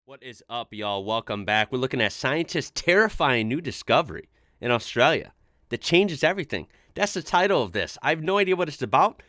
What is up, y'all? Welcome back. We're looking at scientists' terrifying new discovery in Australia that changes everything. That's the title of this. I have no idea what it's about.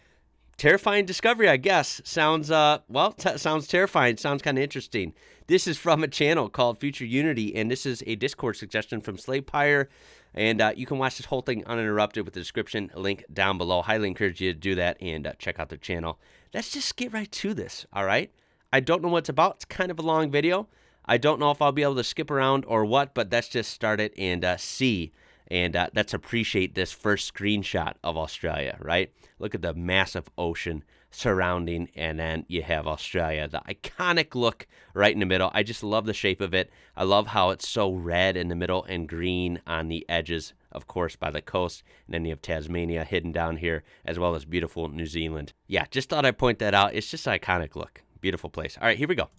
Terrifying discovery, I guess. Sounds, sounds terrifying. Sounds kind of interesting. This is from a channel called Future Unity, and this is a Discord suggestion from Slaypire. And you can watch this whole thing uninterrupted with the description link down below. Highly encourage you to do that and check out their channel. Let's just get right to this, all right? I don't know what it's about. It's kind of a long video. I don't know if I'll be able to skip around or what, but let's just start it and see. And let's appreciate this first screenshot of Australia, right? Look at the massive ocean surrounding, and then you have Australia. The iconic look right in the middle. I just love the shape of it. I love how it's so red in the middle and green on the edges, of course, by the coast. And then you have Tasmania hidden down here, as well as beautiful New Zealand. Yeah, just thought I'd point that out. It's just an iconic look. Beautiful place. All right, here we go.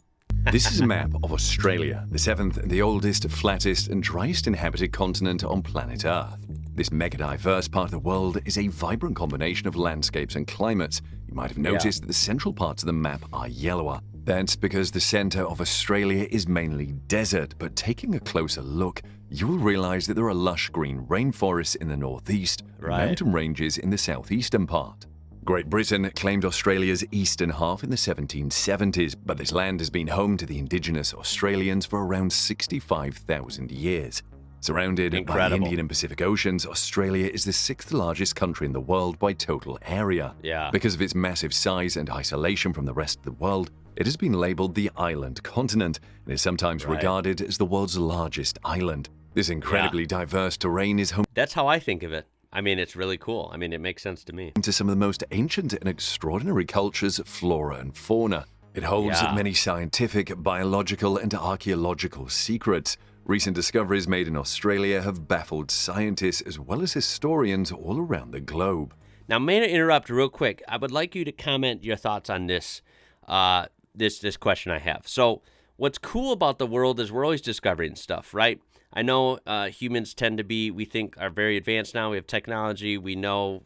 This is a map of Australia, the seventh and the oldest, flattest and driest inhabited continent on planet Earth. This mega-diverse part of the world is a vibrant combination of landscapes and climates. You might have noticed that the central parts of the map are yellower. That's because the center of Australia is mainly desert, but taking a closer look, you will realize that there are lush green rainforests in the northeast and mountain ranges in the southeastern part. Great Britain claimed Australia's eastern half in the 1770s, but this land has been home to the indigenous Australians for around 65,000 years. Surrounded by the Indian and Pacific Oceans, Australia is the sixth largest country in the world by total area. Because of its massive size and isolation from the rest of the world, it has been labeled the island continent and is sometimes regarded as the world's largest island. This incredibly diverse terrain is home. That's how I think of it. I mean, it's really cool. I mean, it makes sense to me. To some of the most ancient and extraordinary cultures, flora and fauna. It holds many scientific, biological and archaeological secrets. Recent discoveries made in Australia have baffled scientists as well as historians all around the globe. Now, may I interrupt real quick? I would like you to comment your thoughts on this, this question I have. So, what's cool about the world is we're always discovering stuff, right? I know humans tend to be, we think, are very advanced now. We have technology. We know,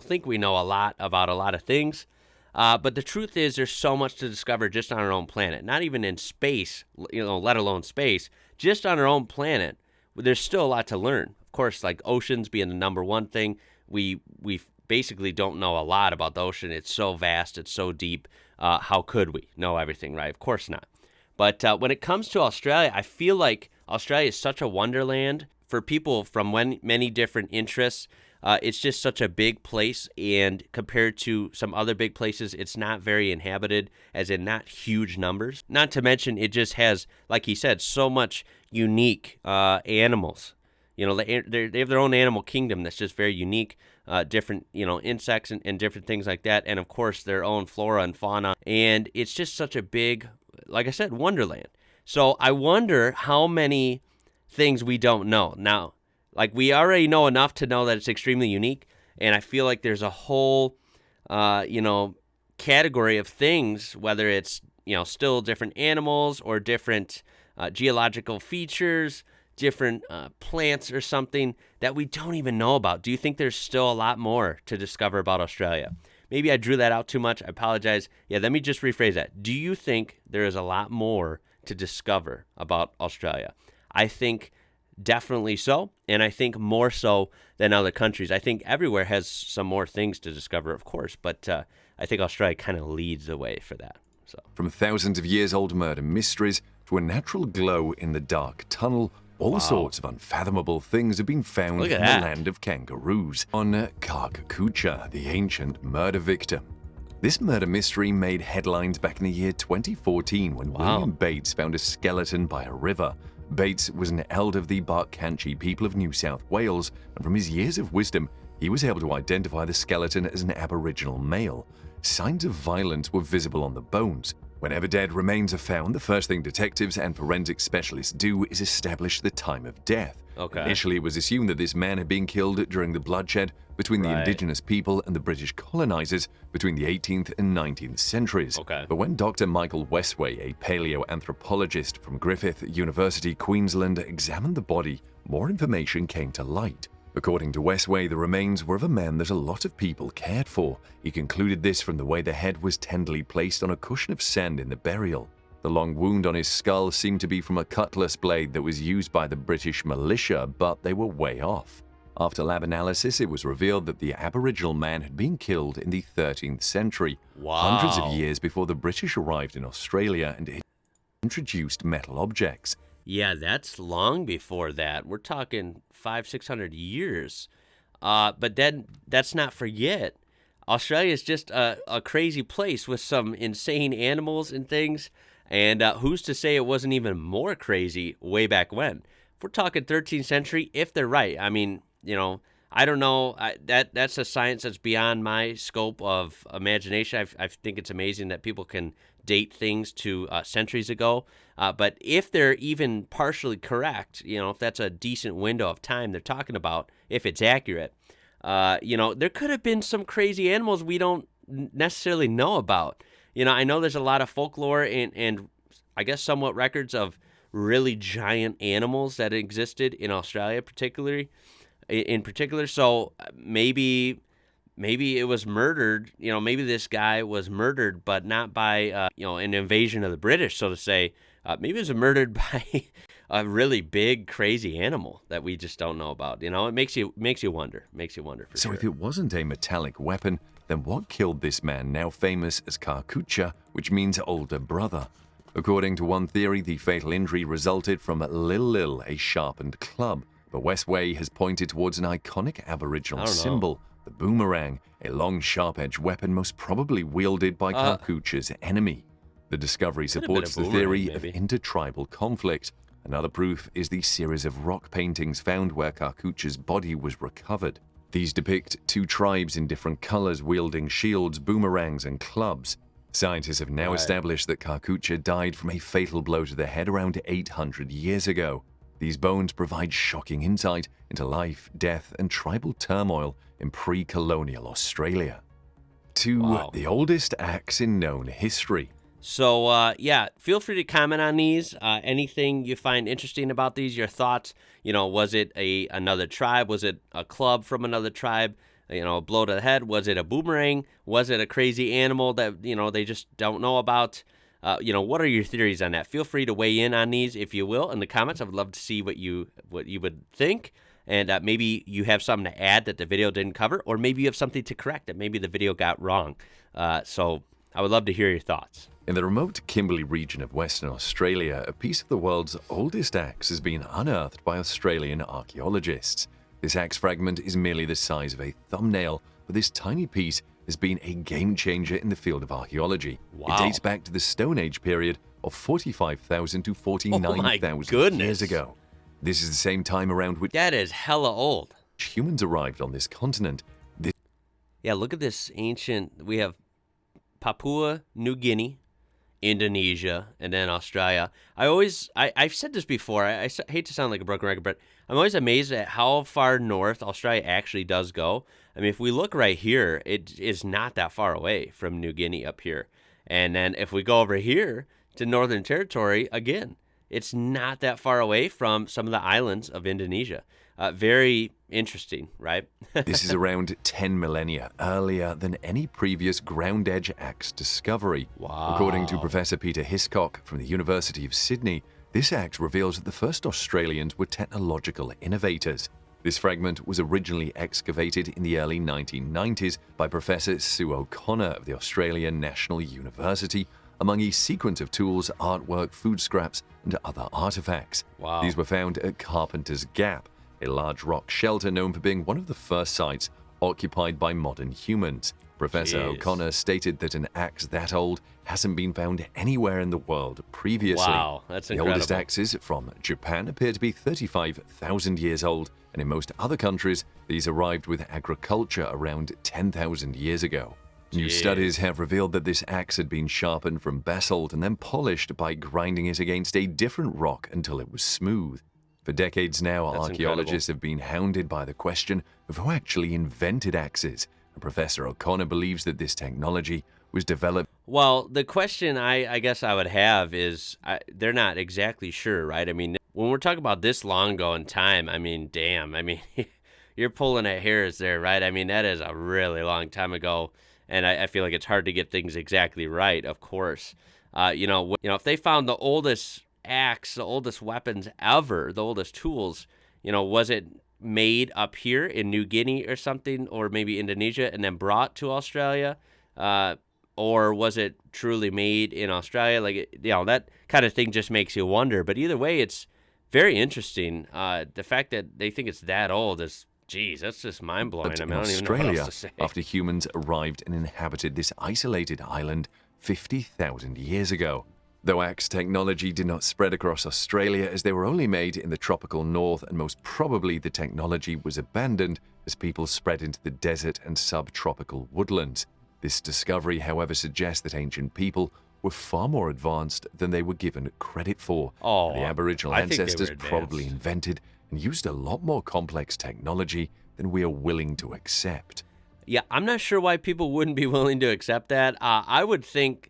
think we know a lot about a lot of things. But the truth is there's so much to discover just on our own planet. Not even in space, let alone space. Just on our own planet, there's still a lot to learn. Of course, like oceans being the number one thing, we basically don't know a lot about the ocean. It's so vast. It's so deep. How could we know everything, right? Of course not. But when it comes to Australia, I feel like Australia is such a wonderland for people from many different interests. It's just such a big place, and compared to some other big places, it's not very inhabited, as in not huge numbers. Not to mention, it just has, like he said, so much unique animals. They have their own animal kingdom that's just very unique, different, insects and different things like that, and of course their own flora and fauna. And it's just such a big, like I said, wonderland. So I wonder how many things we don't know. Now, like we already know enough to know that it's extremely unique, and I feel like there's a whole, category of things, whether it's, still different animals or different geological features, different plants or something that we don't even know about. Do you think there's still a lot more to discover about Australia? Maybe I drew that out too much. I apologize. Yeah, let me just rephrase that. Do you think there is a lot more to discover about Australia? I think definitely so, and I think more so than other countries. I think everywhere has some more things to discover, of course, but I think Australia kind of leads the way for that. So, from thousands of years old murder mysteries to a natural glow in the dark tunnel, all sorts of unfathomable things have been found in the land of kangaroos. On Karkakucha, the ancient murder victim. This murder mystery made headlines back in the year 2014 when William Bates found a skeleton by a river. Bates was an elder of the Barkantji people of New South Wales, and from his years of wisdom, he was able to identify the skeleton as an Aboriginal male. Signs of violence were visible on the bones. Whenever dead remains are found, the first thing detectives and forensic specialists do is establish the time of death. Initially, it was assumed that this man had been killed during the bloodshed between the indigenous people and the British colonizers between the 18th and 19th centuries. But when Dr. Michael Westway, a paleoanthropologist from Griffith University, Queensland, examined the body, more information came to light. According to Westway, the remains were of a man that a lot of people cared for. He concluded this from the way the head was tenderly placed on a cushion of sand in the burial. The long wound on his skull seemed to be from a cutlass blade that was used by the British militia, but they were way off. After lab analysis, it was revealed that the Aboriginal man had been killed in the 13th century, hundreds of years before the British arrived in Australia and introduced metal objects. Yeah, that's long before that. We're talking 500-600 years. But then let's not forget, Australia is just a crazy place with some insane animals and things. And who's to say it wasn't even more crazy way back when? If we're talking 13th century, if they're right, I mean, I don't know. That's a science that's beyond my scope of imagination. I think it's amazing that people can date things to centuries ago. But if they're even partially correct, if that's a decent window of time they're talking about, if it's accurate, there could have been some crazy animals we don't necessarily know about. I know there's a lot of folklore and I guess somewhat records of really giant animals that existed in Australia, particularly. So maybe it was murdered. Maybe this guy was murdered, but not by an invasion of the British, so to say. Maybe it was murdered by a really big, crazy animal that we just don't know about. It makes you wonder. Makes you wonder for sure. So if it wasn't a metallic weapon, then what killed this man, now famous as Karkucha, which means older brother? According to one theory, the fatal injury resulted from Lil, a sharpened club. But Westway has pointed towards an iconic Aboriginal symbol, the boomerang, a long, sharp-edged weapon most probably wielded by Karkucha's enemy. The discovery supports the theory of intertribal conflict. Another proof is the series of rock paintings found where Karkucha's body was recovered. These depict two tribes in different colors wielding shields, boomerangs, and clubs. Scientists have now established that Karkucha died from a fatal blow to the head around 800 years ago. These bones provide shocking insight into life, death, and tribal turmoil in pre-colonial Australia. The oldest axe in known history. So, feel free to comment on these. Anything you find interesting about these, your thoughts. Was it another tribe? Was it a club from another tribe? A blow to the head? Was it a boomerang? Was it a crazy animal that, they just don't know about? What are your theories on that? Feel free to weigh in on these, if you will, in the comments. I would love to see what you would think. And maybe you have something to add that the video didn't cover, or maybe you have something to correct that maybe the video got wrong. So I would love to hear your thoughts. In the remote Kimberley region of Western Australia, a piece of the world's oldest axe has been unearthed by Australian archaeologists. This axe fragment is merely the size of a thumbnail, but this tiny piece has been a game-changer in the field of archaeology. It dates back to the Stone Age period of 45,000 to 49,000 years ago. This is the same time around which that is hella old. Humans arrived on this continent. Look at this ancient. We have Papua New Guinea, Indonesia, and then Australia. I've said this before. I hate to sound like a broken record, but I'm always amazed at how far north Australia actually does go. I mean, if we look right here, it is not that far away from New Guinea up here. And then if we go over here to Northern Territory, again, it's not that far away from some of the islands of Indonesia. Very interesting, right? This is around 10 millennia earlier than any previous ground-edge axe discovery. According to Professor Peter Hiscock from the University of Sydney, this axe reveals that the first Australians were technological innovators. This fragment was originally excavated in the early 1990s by Professor Sue O'Connor of the Australian National University, among a sequence of tools, artwork, food scraps, and other artifacts. These were found at Carpenter's Gap, a large rock shelter known for being one of the first sites occupied by modern humans. Professor O'Connor stated that an axe that old hasn't been found anywhere in the world previously. Wow, that's incredible. The oldest axes from Japan appear to be 35,000 years old, and in most other countries, these arrived with agriculture around 10,000 years ago. New studies have revealed that this axe had been sharpened from basalt and then polished by grinding it against a different rock until it was smooth. For decades now, archaeologists have been hounded by the question of who actually invented axes, and Professor O'Connor believes that this technology was developed. Well, the question I guess I would have is, they're not exactly sure, right? I mean, when we're talking about this long ago in time, I mean, damn, I mean, you're pulling at hairs there, right? I mean, that is a really long time ago, and I feel like it's hard to get things exactly right, of course. If they found the oldest axe, the oldest weapons ever, the oldest tools, was it made up here in New Guinea or something, or maybe Indonesia, and then brought to Australia? Or was it truly made in Australia? That kind of thing just makes you wonder. But either way, it's very interesting. The fact that they think it's that old is, geez, that's just mind-blowing. But I in don't even know what Australia, else to say. after humans arrived and inhabited this isolated island 50,000 years ago. Though axe technology did not spread across Australia, as they were only made in the tropical north, and most probably the technology was abandoned as people spread into the desert and subtropical woodlands. This discovery, however, suggests that ancient people were far more advanced than they were given credit for. Oh, The Aboriginal I think they were ancestors probably advanced. invented and used a lot more complex technology than we are willing to accept. Yeah, I'm not sure why people wouldn't be willing to accept that. I would think,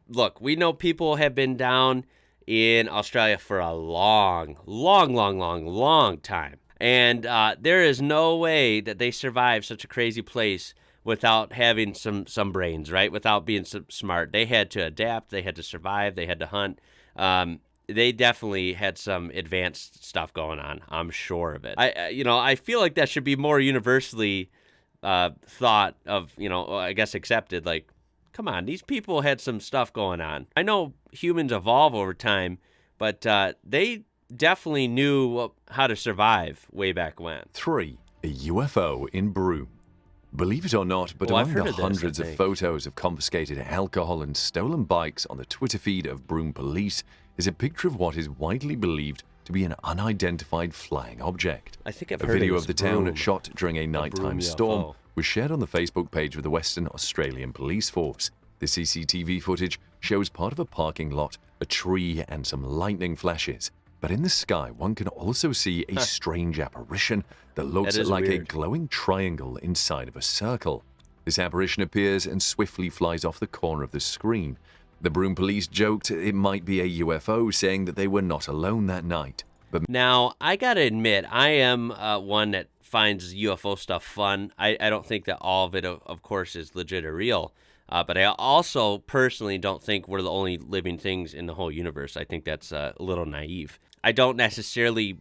look, we know people have been down in Australia for a long, long, long, long, long time. And there is no way that they survived such a crazy place without having some brains, right? Without being smart. They had to adapt. They had to survive. They had to hunt. They definitely had some advanced stuff going on. I'm sure of it. I feel like that should be more universally thought of, I guess accepted. Like, come on, these people had some stuff going on. I know humans evolve over time, but they definitely knew how to survive way back when. 3. A UFO in Broome. Believe it or not, but I've among heard the of this, hundreds I of think. photos of confiscated alcohol and stolen bikes on the Twitter feed of Broome police is a picture of what is widely believed to be an unidentified flying object. I think I've A heard video of of the this town Broome. shot during a nighttime Broome storm UFO. was shared on the Facebook page of the Western Australian Police Force. The CCTV footage shows part of a parking lot, a tree, and some lightning flashes. But in the sky, one can also see a strange apparition that looks That is like weird. a glowing triangle inside of a circle. This apparition appears and swiftly flies off the corner of the screen. The Broome police joked it might be a UFO, saying that they were not alone that night. But Now, I gotta admit, I am one that finds UFO stuff fun. I don't think that all of it, of course, is legit or real. But I also personally don't think we're the only living things in the whole universe. I think that's a little naive. I don't necessarily,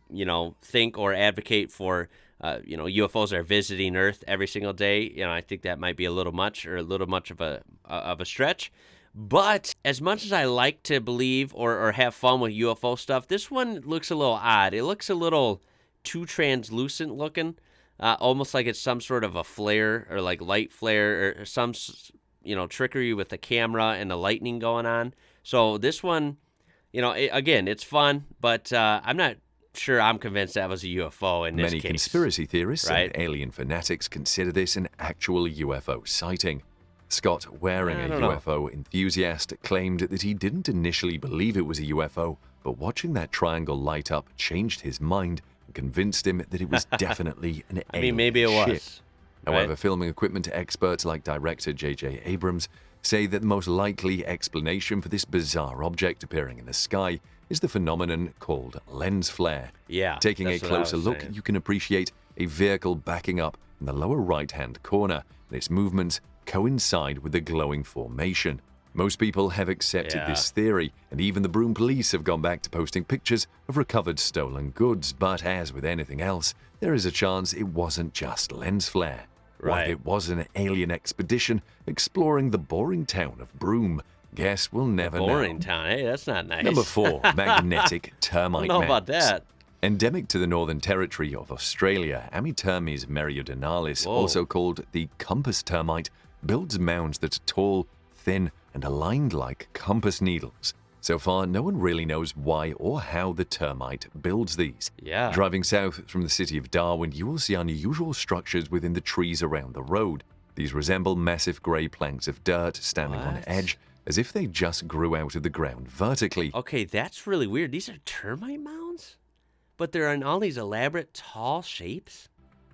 think or advocate for, UFOs are visiting Earth every single day. I think that might be a little much or a little much of a stretch. But as much as I like to believe or have fun with UFO stuff, this one looks a little odd. It looks a little too translucent looking, almost like it's some sort of a flare or like light flare or some, trickery with the camera and the lightning going on. So this one, again, it's fun, but I'm not sure I'm convinced that was a UFO in this many case. conspiracy theorists right? and alien fanatics consider this an actual UFO sighting. Scott Waring, I a don't know. UFO enthusiast, claimed that he didn't initially believe it was a UFO, but watching that triangle light up changed his mind and convinced him that it was definitely an I alien mean, maybe it ship. was. However, right? filming equipment experts like director J.J. Abrams say that the most likely explanation for this bizarre object appearing in the sky is the phenomenon called lens flare. Yeah. Taking a that's what I closer was look, saying. you can appreciate a vehicle backing up in the lower right-hand corner, and its movements coincide with the glowing formation. Most people have accepted Yeah. this theory, and even the Broome police have gone back to posting pictures of recovered stolen goods, but as with anything else, there is a chance it wasn't just lens flare. What Right. if it was an alien expedition exploring the boring town of Broome? Guess we'll never Boring know. town. Hey, that's not nice. Number 4, magnetic I termite don't know about mounds. that. Endemic to the Northern Territory of Australia, Amitermes meridionalis, Whoa. also called the compass termite, builds mounds that are tall, thin, and aligned like compass needles. So far, no one really knows why or how the termite builds these. Yeah. Driving south from the city of Darwin, you will see unusual structures within the trees around the road. These resemble massive grey planks of dirt standing on What? edge, as if they just grew out of the ground vertically. Okay, that's really weird. These are termite mounds? But they're in all these elaborate, tall shapes?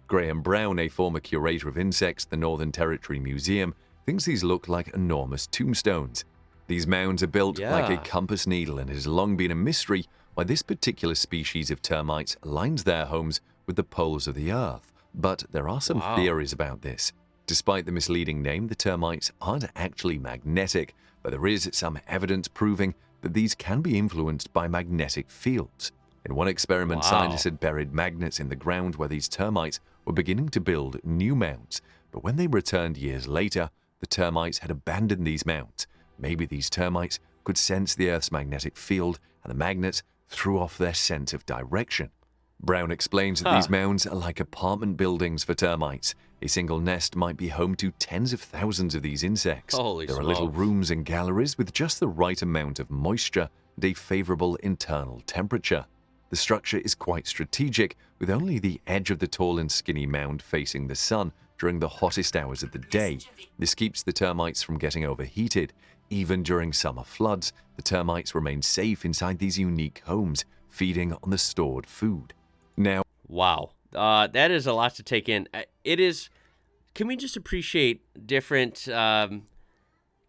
Graham Brown, a former curator of insects at the Northern Territory Museum, thinks these look like enormous tombstones. These mounds are built like a Yeah. compass needle, and it has long been a mystery why this particular species of termites aligns their homes with the poles of the Earth. But there are some Wow. theories about this. Despite the misleading name, the termites aren't actually magnetic, but there is some evidence proving that these can be influenced by magnetic fields. In one experiment, scientists had buried magnets in the ground where these termites were beginning to build new mounds, but when they returned years later, the termites had abandoned these mounds. Maybe these termites could sense the Earth's magnetic field, and the magnets threw off their sense of direction. Brown explains that these mounds are like apartment buildings for termites. A single nest might be home to tens of thousands of these insects. There are little rooms and galleries with just the right amount of moisture and a favorable internal temperature. The structure is quite strategic, with only the edge of the tall and skinny mound facing the sun during the hottest hours of the day. This keeps the termites from getting overheated. Even during summer floods, the termites remain safe inside these unique homes, feeding on the stored food. Now, wow, that is a lot to take in. It is. Can we just appreciate different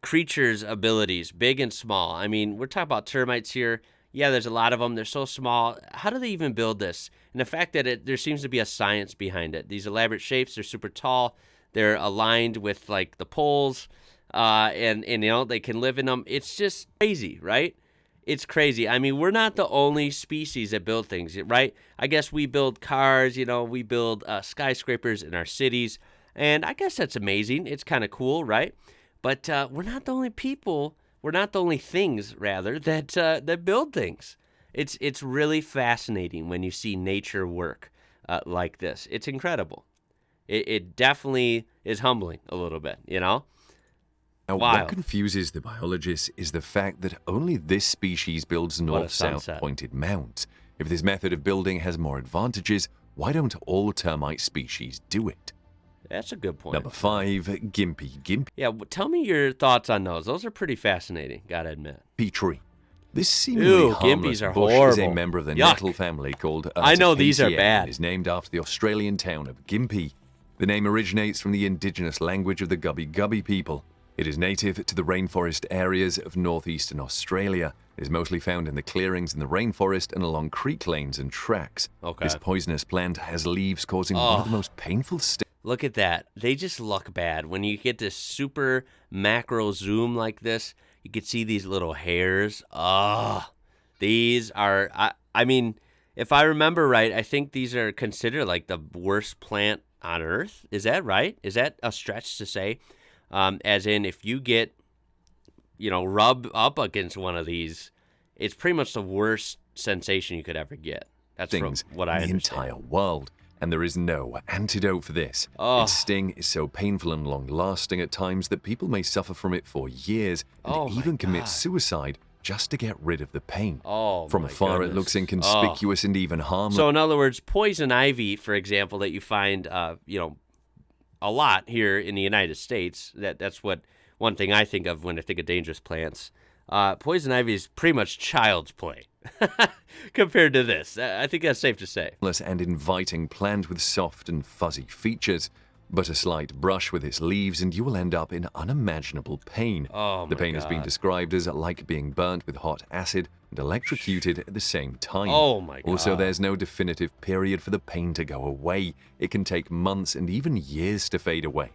creatures' abilities, big and small? I mean, we're talking about termites here. Yeah, there's a lot of them. They're so small. How do they even build this? And the fact that there seems to be a science behind it. These elaborate shapes, they're super tall. They're aligned with, like, the poles, and you know, they can live in them. It's just crazy, right? It's crazy. I mean, we're not the only species that build things, right? I guess we build cars, you know, we build skyscrapers in our cities, and I guess that's amazing. It's kind of cool, right? But we're not the only people. We're not the only things, rather, that build things. It's really fascinating when you see nature work like this. It's incredible. It definitely is humbling a little bit, you know? Now, what confuses the biologists is the fact that only this species builds north-south pointed mounds. If this method of building has more advantages, why don't all termite species do it? That's a good point. Number 5, Gimpy Gimp. Yeah, tell me your thoughts on those. Those are pretty fascinating, gotta admit. Tree. This seemingly harmless bush is a member of the nettle family called I know these are bad. and is named after the Australian town of Gimpy. The name originates from the indigenous language of the Gubbi Gubbi people. It is native to the rainforest areas of northeastern Australia. It is mostly found in the clearings in the rainforest and along creek lanes and tracks. This poisonous plant has leaves causing one of the most painful Look at that. They just look bad. When you get this super macro zoom like this, you can see these little hairs. These are, I mean, if I remember right, I think these are considered like the worst plant on Earth. Is that right? Is that a stretch to say? As in, if you get, you know, rub up against one of these, it's pretty much the worst sensation you could ever get. That's from what I understand. The entire world. And there is no antidote for this. Its sting is so painful and long-lasting at times that people may suffer from it for years and even commit suicide just to get rid of the pain. From afar, it looks inconspicuous and even harmless. So, in other words, poison ivy, for example, that you find, you know, a lot here in the United States. That's what one thing I think of when I think of dangerous plants. Poison ivy is pretty much child's play compared to this. I think that's safe to say. And inviting plant with soft and fuzzy features, but a slight brush with its leaves and you will end up in unimaginable pain. The pain has been described as like being burnt with hot acid and electrocuted at the same time. Also, there's no definitive period for the pain to go away. It can take months and even years to fade away.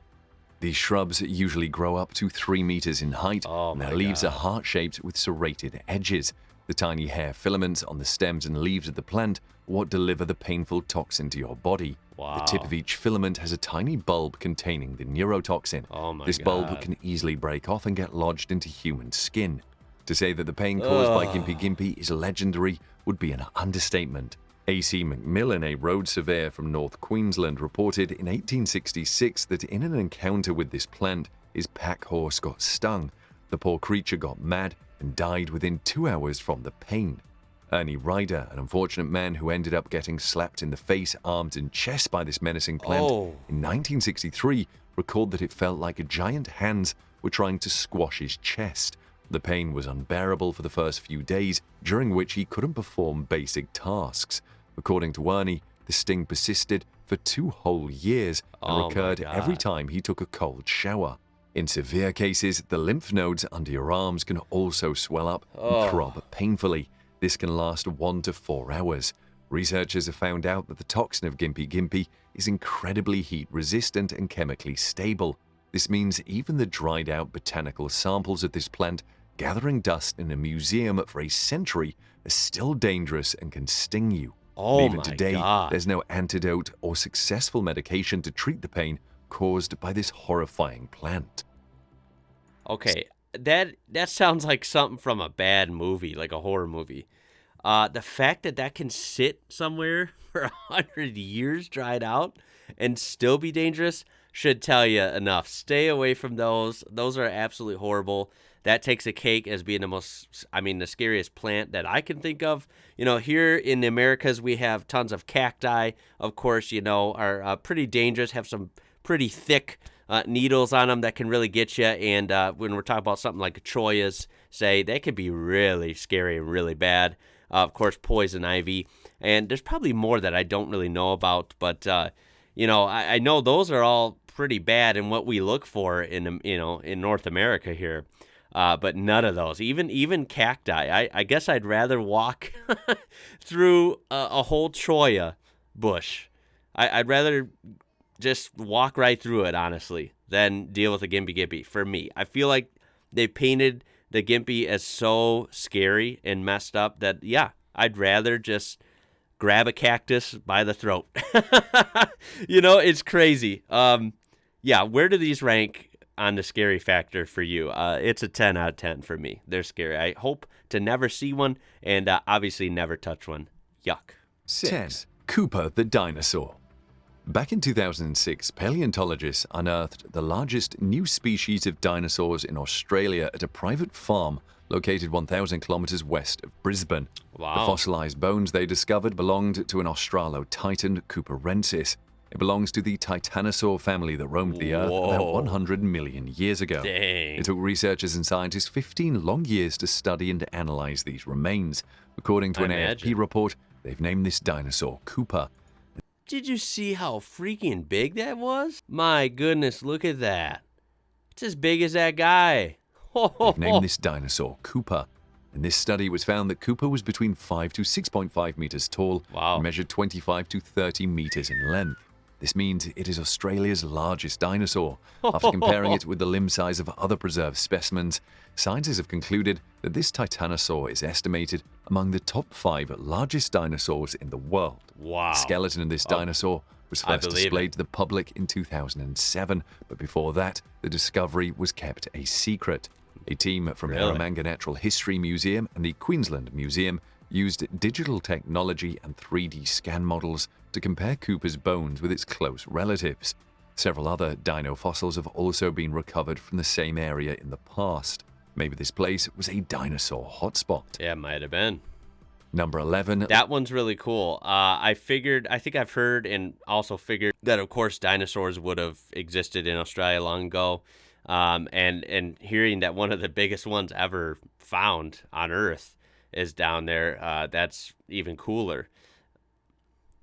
These shrubs usually grow up to 3 meters in height, and their leaves are heart-shaped with serrated edges. The tiny hair filaments on the stems and leaves of the plant are what deliver the painful toxin to your body. The tip of each filament has a tiny bulb containing the neurotoxin. This bulb can easily break off and get lodged into human skin. To say that the pain caused by Gimpy Gimpy is legendary would be an understatement. A.C. Macmillan, a road surveyor from North Queensland, reported in 1866 that in an encounter with this plant, his pack horse got stung. The poor creature got mad and died within 2 hours from the pain. Ernie Ryder, an unfortunate man who ended up getting slapped in the face, arms, and chest by this menacing plant, in 1963 recalled that it felt like giant hands were trying to squash his chest. The pain was unbearable for the first few days, during which he couldn't perform basic tasks. According to Ernie, the sting persisted for 2 whole years and recurred every time he took a cold shower. In severe cases, the lymph nodes under your arms can also swell up and throb painfully. This can last 1 to 4 hours. Researchers have found out that the toxin of Gimpy Gimpy is incredibly heat-resistant and chemically stable. This means even the dried out botanical samples of this plant gathering dust in a museum for a century are still dangerous and can sting you. Oh Even my today, God. there's no antidote or successful medication to treat the pain caused by this horrifying plant. Okay, that sounds like something from a bad movie, like a horror movie. The fact that that can sit somewhere for 100 years dried out and still be dangerous should tell you enough. Stay away from those. Those are absolutely horrible. That takes a cake as being the scariest plant that I can think of. Here in the Americas, we have tons of cacti, of course, are pretty dangerous, have some pretty thick needles on them that can really get you. And when we're talking about something like Troyas, say, they can be really scary and really bad. Of course, poison ivy. And there's probably more that I don't really know about. But, I know those are all pretty bad and what we look for in North America here. But none of those, even cacti. I guess I'd rather walk through a whole Troya bush. I'd rather just walk right through it, honestly, than deal with a Gimpy Gimpy. For me, I feel like they painted the Gimpy as so scary and messed up that, yeah, I'd rather just grab a cactus by the throat. It's crazy. Yeah, where do these rank on the scary factor for you? It's a 10 out of 10 for me. They're scary. I hope to never see one and obviously never touch one. Yuck. 10. Cooper the dinosaur. Back in 2006, paleontologists unearthed the largest new species of dinosaurs in Australia at a private farm located 1,000 kilometers west of Brisbane. Wow. The fossilized bones they discovered belonged to an Australotitan cooperensis. It belongs to the Titanosaur family that roamed the Earth about 100 million years ago. Dang. It took researchers and scientists 15 long years to study and analyze these remains. According to an AFP report, they've named this dinosaur Cooper. Did you see how freaking big that was? My goodness, look at that. It's as big as that guy. They've named this dinosaur Cooper. In this study, it was found that Cooper was between 5 to 6.5 meters tall and measured 25 to 30 meters in length. This means it is Australia's largest dinosaur. After comparing it with the limb size of other preserved specimens, scientists have concluded that this titanosaur is estimated among the top 5 largest dinosaurs in the world. Wow. The skeleton of this dinosaur was first displayed to the public in 2007, but before that, the discovery was kept a secret. A team from Eromanga Natural History Museum and the Queensland Museum used digital technology and 3D scan models to compare Cooper's bones with its close relatives. Several other dino fossils have also been recovered from the same area in the past. Maybe this place was a dinosaur hotspot. Yeah, it might have been. Number 11. That one's really cool. I think I've heard and also figured that, of course, dinosaurs would have existed in Australia long ago. And hearing that one of the biggest ones ever found on Earth is down there, that's even cooler.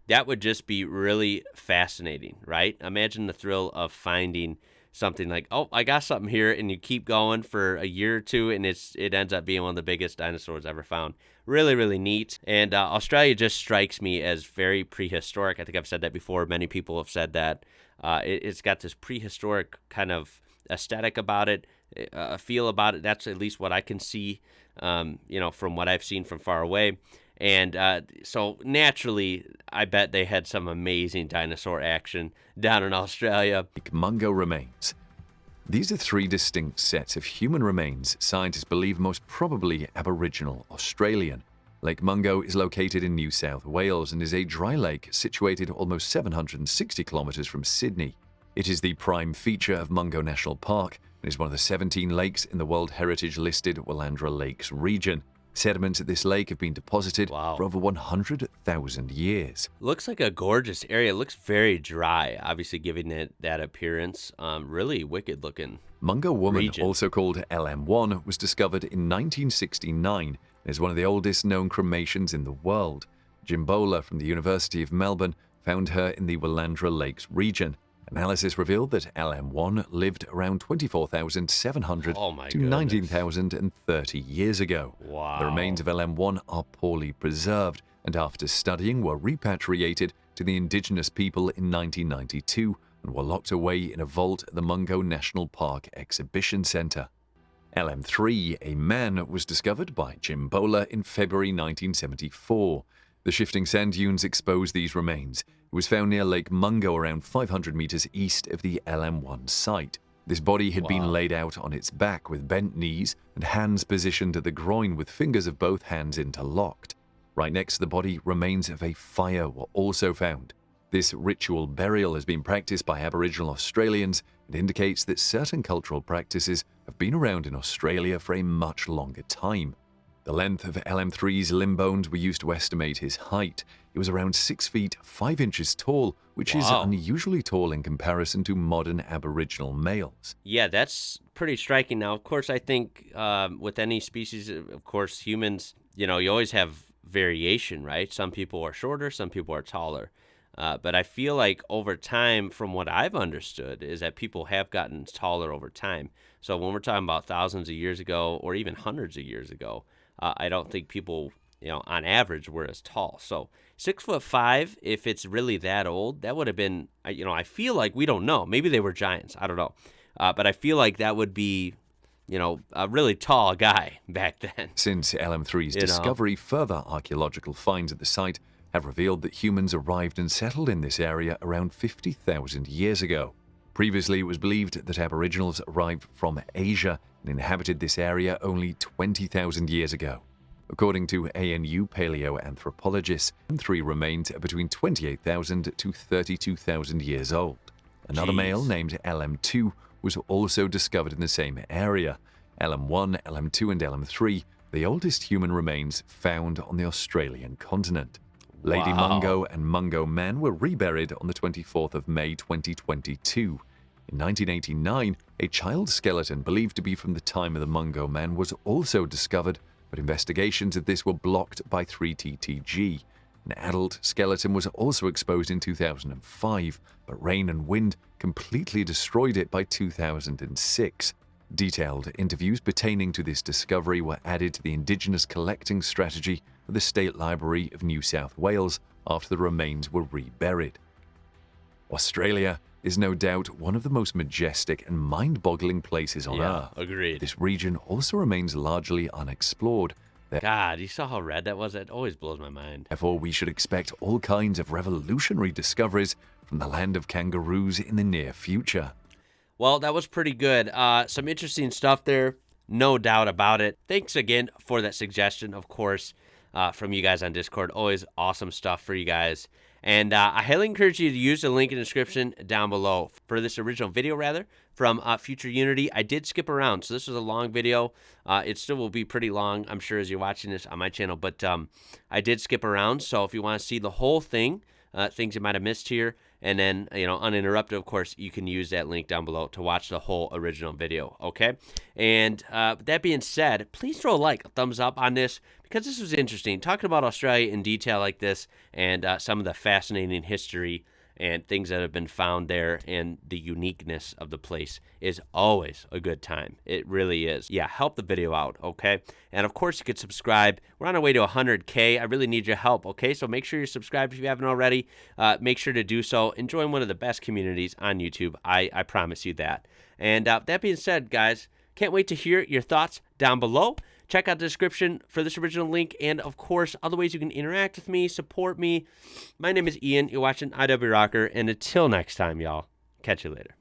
That would just be really fascinating, right? Imagine the thrill of finding something like, oh, I got something here, and you keep going for a year or two, and it ends up being one of the biggest dinosaurs ever found. Really, really neat. And Australia just strikes me as very prehistoric. I think I've said that before. Many people have said that. It's got this prehistoric kind of aesthetic about it, a feel about it. That's at least what I can see, from what I've seen from far away. And so naturally, I bet they had some amazing dinosaur action down in Australia. Mungo remains. These are 3 distinct sets of human remains scientists believe most probably Aboriginal Australian. Lake Mungo is located in New South Wales and is a dry lake situated almost 760 kilometers from Sydney. It is the prime feature of Mungo National Park and is one of the 17 lakes in the World Heritage listed Willandra Lakes region. Sediments at this lake have been deposited for over 100,000 years. Looks like a gorgeous area. It looks very dry, obviously giving it that appearance. Really wicked looking. Mungo Woman, region. also called LM1, was discovered in 1969 and is one of the oldest known cremations in the world. Jimbola from the University of Melbourne found her in the Willandra Lakes region. Analysis revealed that LM1 lived around 24,700 to 19,030 years ago. Wow. The remains of LM1 are poorly preserved, and after studying were repatriated to the indigenous people in 1992 and were locked away in a vault at the Mungo National Park Exhibition Center. LM3, a man, was discovered by Jim Bowler in February 1974. The shifting sand dunes exposed these remains. It was found near Lake Mungo, around 500 meters east of the LM1 site. This body had been laid out on its back with bent knees and hands positioned at the groin with fingers of both hands interlocked. Right next to the body, remains of a fire were also found. This ritual burial has been practiced by Aboriginal Australians and indicates that certain cultural practices have been around in Australia for a much longer time. The length of LM3's limb bones were used to estimate his height. It was around 6 feet 5 inches tall, which is unusually tall in comparison to modern Aboriginal males. Yeah, that's pretty striking. Now, of course, I think with any species, of course, humans, you always have variation, right? Some people are shorter, some people are taller. But I feel like over time, from what I've understood, is that people have gotten taller over time. So when we're talking about thousands of years ago or even hundreds of years ago, I don't think people, on average, were as tall. So 6'5", if it's really that old, that would have been, I feel like, we don't know. Maybe they were giants. I don't know. But I feel like that would be, a really tall guy back then. Since LM3's discovery, further archaeological finds at the site have revealed that humans arrived and settled in this area around 50,000 years ago. Previously, it was believed that Aboriginals arrived from Asia and inhabited this area only 20,000 years ago. According to ANU paleoanthropologists, LM3 remains are between 28,000 to 32,000 years old. Another male named LM2 was also discovered in the same area. LM1, LM2, and LM3, the oldest human remains found on the Australian continent. Lady Mungo and Mungo Man were reburied on the 24th of May 2022. In 1989, a child skeleton believed to be from the time of the Mungo Man was also discovered, but investigations of this were blocked by 3TTG. An adult skeleton was also exposed in 2005, but rain and wind completely destroyed it by 2006. Detailed interviews pertaining to this discovery were added to the Indigenous collecting strategy of the State Library of New South Wales after the remains were reburied. Australia is no doubt one of the most majestic and mind-boggling places on Earth. Agreed. This region also remains largely unexplored. God, you saw how red that was? That always blows my mind. Therefore, we should expect all kinds of revolutionary discoveries from the land of kangaroos in the near future. Well, that was pretty good. Some interesting stuff there, no doubt about it. Thanks again for that suggestion, of course, from you guys on Discord. Always awesome stuff for you guys. And I highly encourage you to use the link in the description down below for this original video, from Future Unity. I did skip around, so this was a long video. It still will be pretty long, I'm sure, as you're watching this on my channel. But I did skip around, so if you want to see the whole thing, things you might have missed here, and then, uninterrupted, of course, you can use that link down below to watch the whole original video, okay? And that being said, please throw a thumbs up on this, because this was interesting. Talking about Australia in detail like this, and some of the fascinating history and things that have been found there, and the uniqueness of the place is always a good time. It really is. Yeah, help the video out, okay? And of course, you could subscribe. We're on our way to 100K. I really need your help, okay? So make sure you're subscribed if you haven't already. Make sure to do so. And join one of the best communities on YouTube. I promise you that. And that being said, guys, can't wait to hear your thoughts down below. Check out the description for this original link, and of course, other ways you can interact with me, support me. My name is Ian. You're watching IWrocker, and until next time, y'all, catch you later.